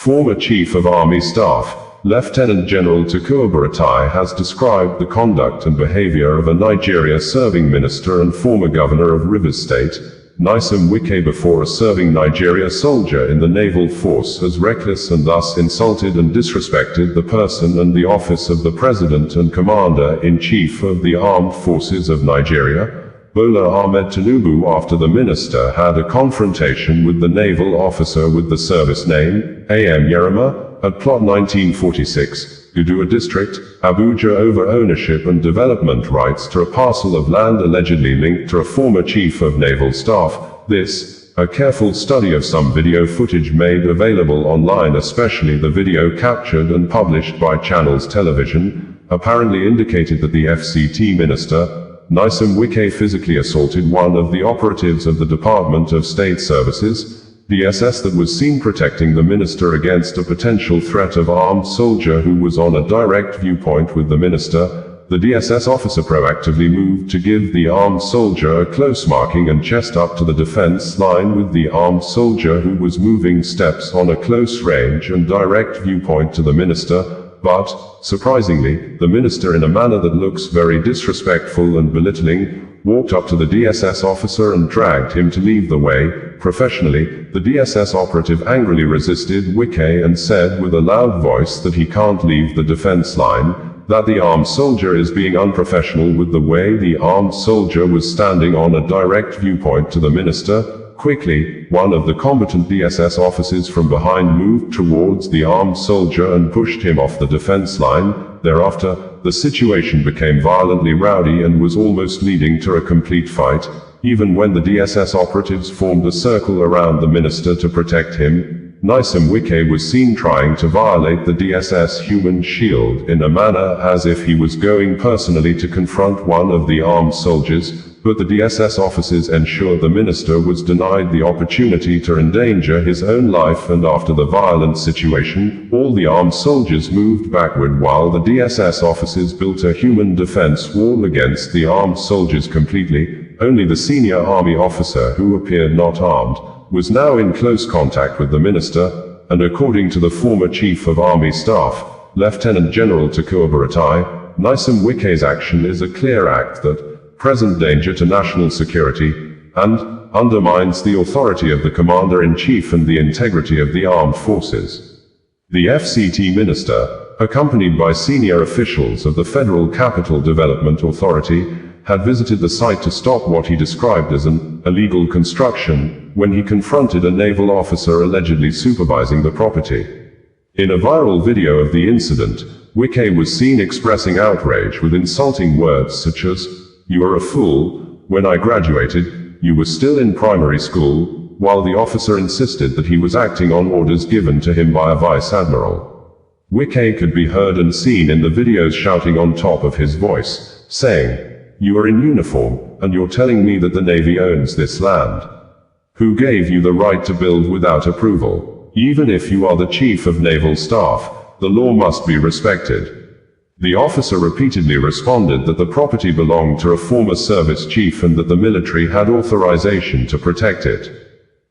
Former Chief of Army Staff, Lieutenant General Tukur Buratai has described the conduct and behavior of a Nigeria-serving minister and former governor of Rivers State, Nyesom Wike, before a serving Nigeria soldier in the Naval Force as reckless, and thus insulted and disrespected the person and the office of the President and Commander-in-Chief of the Armed Forces of Nigeria, Bola Ahmed Tinubu, after the minister had a confrontation with the naval officer with the service name, A.M Yerima, at Plot 1946, Gaduwa District, Abuja, over ownership and development rights to a parcel of land allegedly linked to a former Chief of Naval Staff. This, a careful study of some video footage made available online, especially the video captured and published by Channels Television, apparently indicated that the FCT Minister, Nyesom Wike, physically assaulted one of the operatives of the Department of State Services, DSS, that was seen protecting the minister against a potential threat of armed soldier who was on a direct viewpoint with the minister. The DSS officer proactively moved to give the armed soldier a close marking and chest up to the defense line, with the armed soldier who was moving steps on a close range and direct viewpoint to the minister. But, surprisingly, the minister, in a manner that looks very disrespectful and belittling, walked up to the DSS officer and dragged him to leave the way. Professionally, the DSS operative angrily resisted Wike and said with a loud voice that he can't leave the defense line, that the armed soldier is being unprofessional with the way the armed soldier was standing on a direct viewpoint to the minister. Quickly, one of the combatant DSS officers from behind moved towards the armed soldier and pushed him off the defense line. Thereafter, the situation became violently rowdy and was almost leading to a complete fight. Even when the DSS operatives formed a circle around the minister to protect him, Nyesom Wike was seen trying to violate the DSS human shield in a manner as if he was going personally to confront one of the armed soldiers, but the DSS officers ensured the minister was denied the opportunity to endanger his own life, and after the violent situation, all the armed soldiers moved backward while the DSS officers built a human defense wall against the armed soldiers completely. Only the senior army officer, who appeared not armed, was now in close contact with the minister, and according to the former Chief of Army Staff, Lieutenant General Tukur Buratai, Nyesom Wike's action is a clear act that presents danger to national security, and undermines the authority of the Commander-in-Chief and the integrity of the armed forces. The FCT Minister, accompanied by senior officials of the Federal Capital Development Authority, had visited the site to stop what he described as an illegal construction, when he confronted a naval officer allegedly supervising the property. In a viral video of the incident, Wike was seen expressing outrage with insulting words such as, "You are a fool, when I graduated, you were still in primary school," while the officer insisted that he was acting on orders given to him by a vice admiral. Wike could be heard and seen in the videos shouting on top of his voice, saying, "You are in uniform, and you're telling me that the Navy owns this land? Who gave you the right to build without approval? Even if you are the Chief of Naval Staff, the law must be respected." The officer repeatedly responded that the property belonged to a former service chief and that the military had authorization to protect it.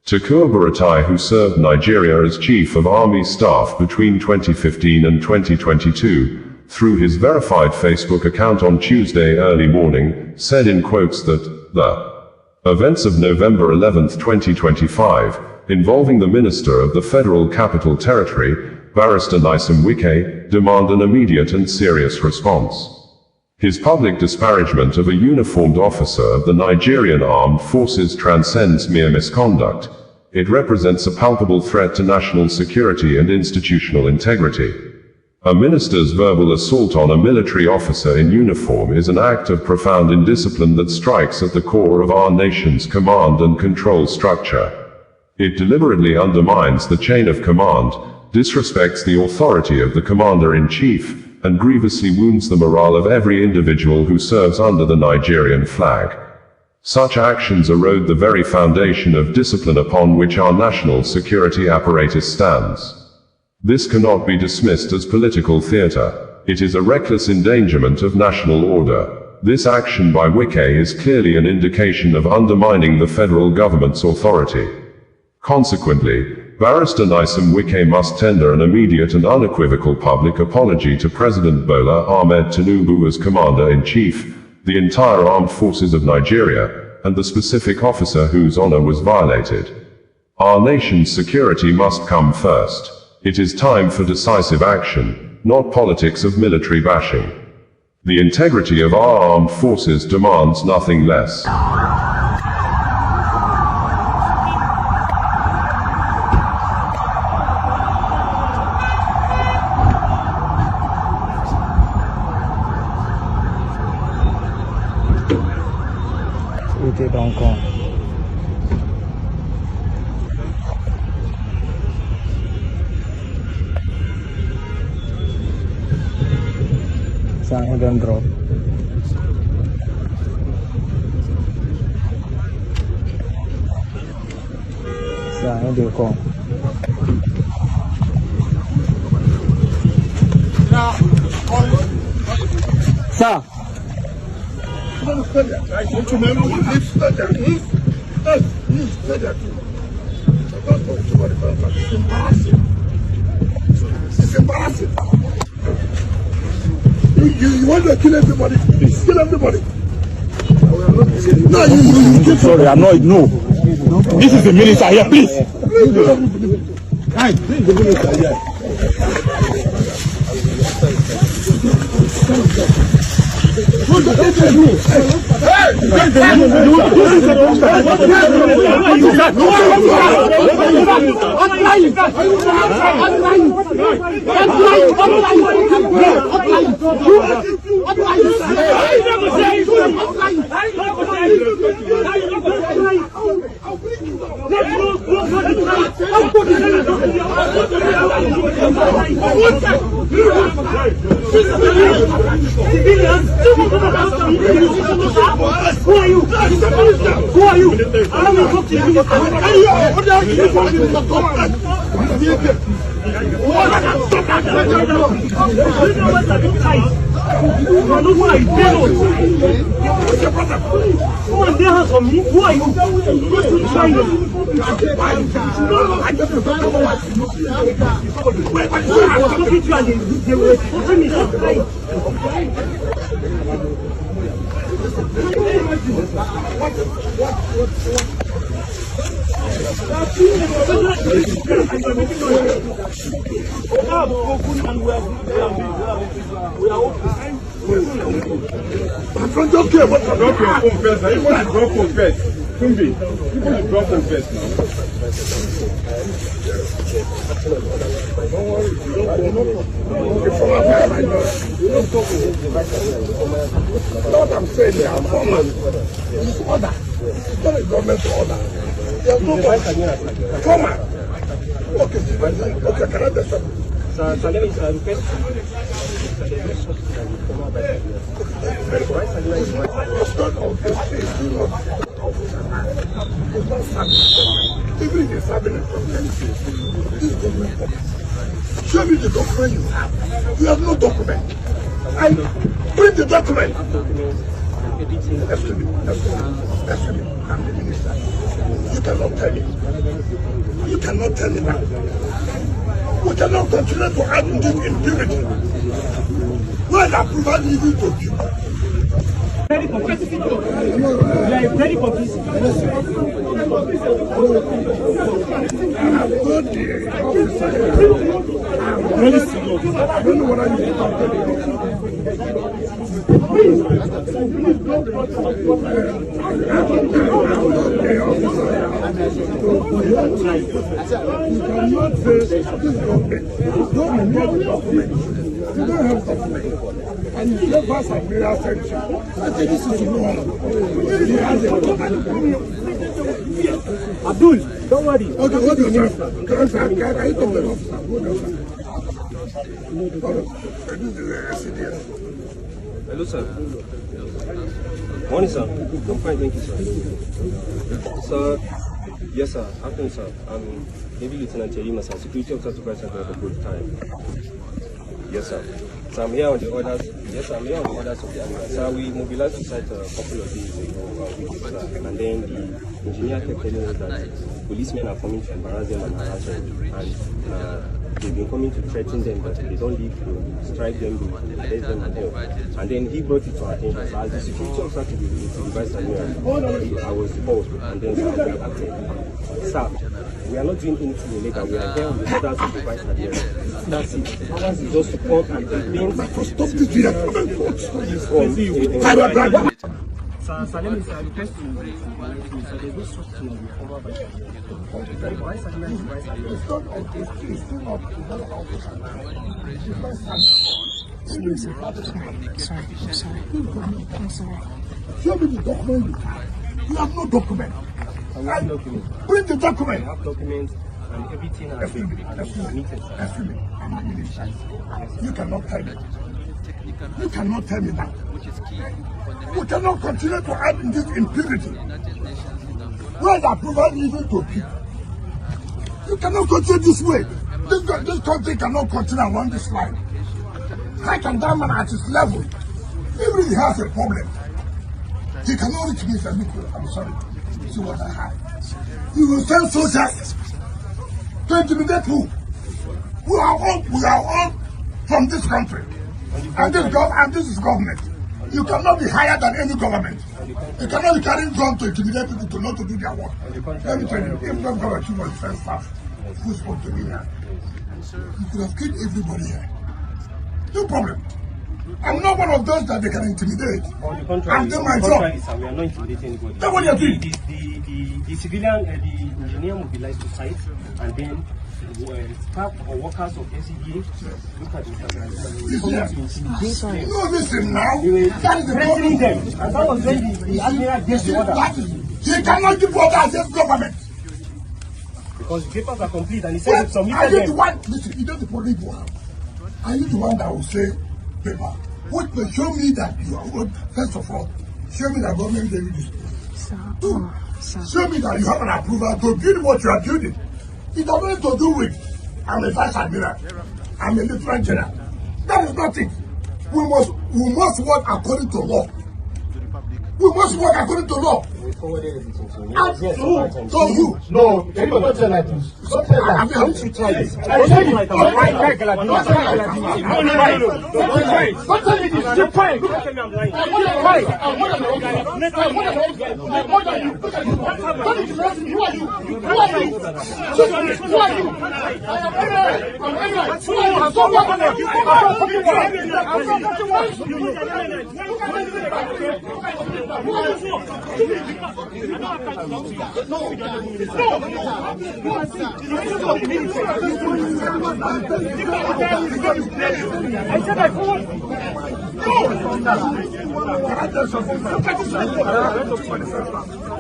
Tukur Buratai, who served Nigeria as Chief of Army Staff between 2015 and 2022, through his verified Facebook account on Tuesday early morning, said in quotes that the events of November 11, 2025, involving the Minister of the Federal Capital Territory, Barrister Nyesom Wike, demand an immediate and serious response. His public disparagement of a uniformed officer of the Nigerian Armed Forces transcends mere misconduct. It represents a palpable threat to national security and institutional integrity. A minister's verbal assault on a military officer in uniform is an act of profound indiscipline that strikes at the core of our nation's command and control structure. It deliberately undermines the chain of command, disrespects the authority of the Commander-in-Chief, and grievously wounds the morale of every individual who serves under the Nigerian flag. Such actions erode the very foundation of discipline upon which our national security apparatus stands. This cannot be dismissed as political theater. It is a reckless endangerment of national order. This action by Wike is clearly an indication of undermining the federal government's authority. Consequently, Barrister Nyesom Wike must tender an immediate and unequivocal public apology to President Bola Ahmed Tinubu as Commander-in-Chief, the entire armed forces of Nigeria, and the specific officer whose honor was violated. Our nation's security must come first. It is time for decisive action, not politics of military bashing. The integrity of our armed forces demands nothing less. Hong Kong. Saya dan drop. Saya di Hong Kong. Sir. I want to remember when this study. It's embarrassing. It's embarrassing. You want to kill everybody? Please kill everybody. No, you sorry, I'm not. No. This is the minister here, please. Hey, the minister here. Who are you? Who are you? I don't talk to you. Who are you? Don't care what drop your phone first. Everybody drop phone first. Tumbi, people drop phone first now. Don't worry, what I'm saying here, I'm formal. It's order. It's not a government order. There's no formal. Okay, can I just show me the document you have. You have no document. And print the document. Excuse me. I'm the minister. You cannot tell me. You cannot tell me that. We cannot continue to have impunity. Why that provide you to do? Very competitive. You are very competitive. Really serious. I don't know what I'm doing. You don't have document. And you give us a prayer section. I think this is wrong. Abdul, don't worry. Okay, what do you need? Can you talk to the officer? Hello, sir. Morning, sir. I'm fine, thank you, sir. Sir, yes, sir. Afternoon, sir. I'm Navy Lieutenant Yerima, sir. Security Officer to President of the Buratai. Yes, sir. So I'm here on the orders. Yes, I'm here on the orders of the Abuja. Sir, we mobilized the site a couple of days ago, and then the engineer kept telling us that policemen are coming to embarrass them and harass them, and they've been coming to threaten them that they don't leave, to strike them, arrest them, and then he brought it to our attention. So as the security officer to the vice admiral, I was called, and then sir, we are not doing anything illegal. We are here on the orders of the vice admiral. That's it. Ours is just to come and complain. Stop this here. Sir, let me say, I request to there's no such thing over by the vice admiral is vice admiral. I'm sorry. Show me the document. You have no document. Bring the document. I have documents and everything has been submitted. You cannot tell me. You cannot tell me that. We cannot continue to add in this impunity. Where the approval even to people. You cannot continue this way. This country cannot continue along this line. How can that man at his level, even if he has a problem, he cannot reach me and say, I'm sorry, see what I have. You will send soldiers to intimidate who? We are all from this country. And this is government. You cannot be higher than any government. You cannot be carrying guns to intimidate people to not to do their work. Let me tell you, if not government was defense staff, who's supposed to be here? You could have killed everybody here. No problem. I'm not one of those that they can intimidate. On the contrary, I'm doing my job. Sir, we are not intimidating anybody. That's what you're doing. The civilian, the engineer mobilized to site, and then staff or workers of SCDA look at No, listen now. That is the threatening them. And that was when the admiral gave the order. He cannot give order against government. Because the papers are complete and he said Are you the one? Listen, you know the police one. Are you the one that will say paper? What will show me that you are, first of all, show me that government gave you this. Two, show me that you have an approval to build what you are building. It has nothing to do with I'm a vice admiral, I'm a lieutenant general. That is not it. We must work according to law. We must work according to law. And to who? No, you don't tell like this. Don't tell like this. Don't you try this. Don't tell me this. Don't tell me this. Keep quiet. Don't tell me I'm lying. I'm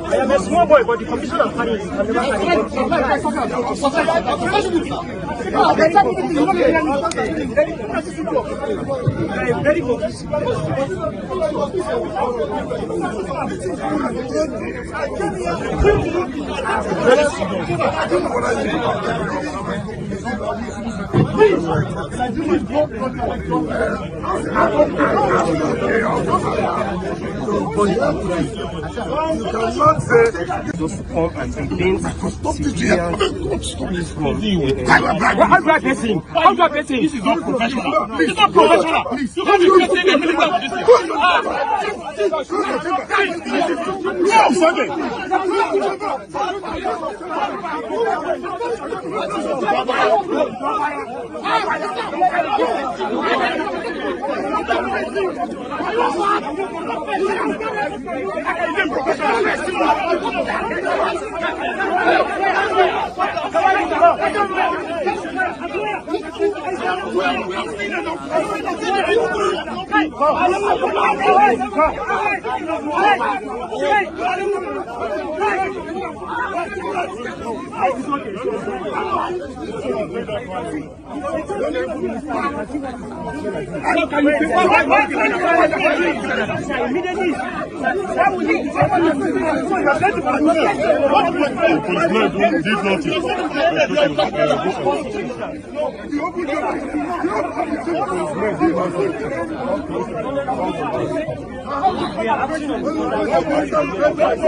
I am a small boy, but the condition of money is never very good. Just come and complain. Stop this here. How do I get him? How do I get him? This is not professional. This is not professional. Please. You have to get in the middle of this thing. Who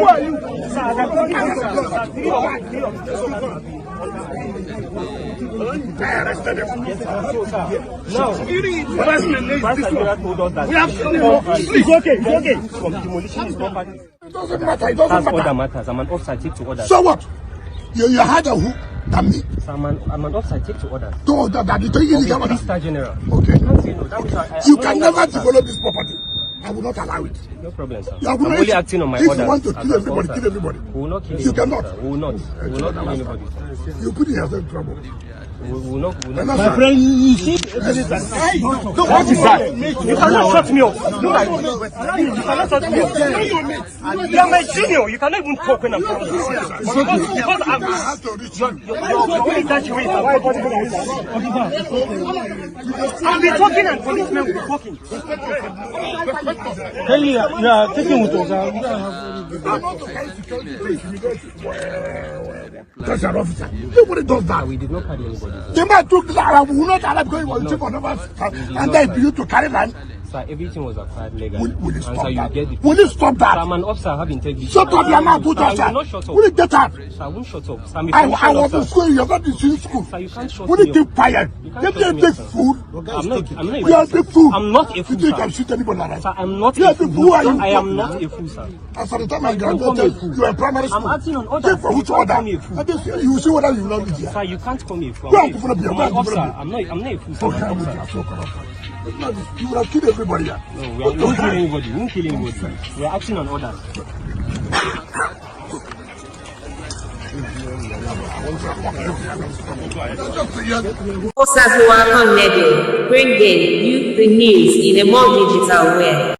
are you? I arrested him. Now, we have seen him. It's okay. From demolition is property. It doesn't matter. It doesn't That's all that matter. matters. I'm an officer, take to orders. So what? You harder who than me? So I'm an officer, take to orders. To order that you take illegal order. Mr. General. Okay. Can't say no. That means You can never develop this property. I will not allow it. No problem, sir. You are I'm gonna- only acting on my if orders. you want to as kill an everybody, officer. kill everybody. We will not kill You anybody, cannot. sir. We will not. We will not kill anybody. You put yourself in trouble. We will not. My Friend, you see, what is that? You cannot shut me up. You cannot shut me up. You are my senior. You cannot even talk when I'm talking. Because I'm only that way. I'll be talking and policemen will be talking. Hey, you are taking with us. That's an officer. Nobody does that. We did not carry anybody. The man took that. We will not allow because he was chief of naval staff, and then you to carry land. Sir, everything was acquired legally. Will you And stop so you that? get it. Will you stop Sir, that? I'm an officer. I have integrity. Shut up, your mouth, put Sir, I yourself. will not shut up. Will you get up? Sir, I won't shut up. Sir, I'm a I professional was in officer. school. You're not in school. Sir, you can't shut Will me you keep quiet? You can't Give me a shut me big up, sir. fool. I'm not a You are a fool. big fool. I'm not a You fool, think you sir. can shoot anybody like that? Sir, I'm not You a are a big fool. fool. Who are you? I am not a fool, sir. As for the time I Don't call me a graduated, fool. you were in primary school. I'm acting on orders. Take for You which can't order? call me a fool. And then you will see whether you will not be here. Sir, you can't call me a fool. Go I'm and develop your- an go and officer. develop I'm not a fool, sir. Okay, I'm an you officer. are so corrupt. You will have killed everybody here. No, we won't kill anybody. We won't kill anybody. We are acting on orders. COAS Buratai, bringing you the news in a more digital way.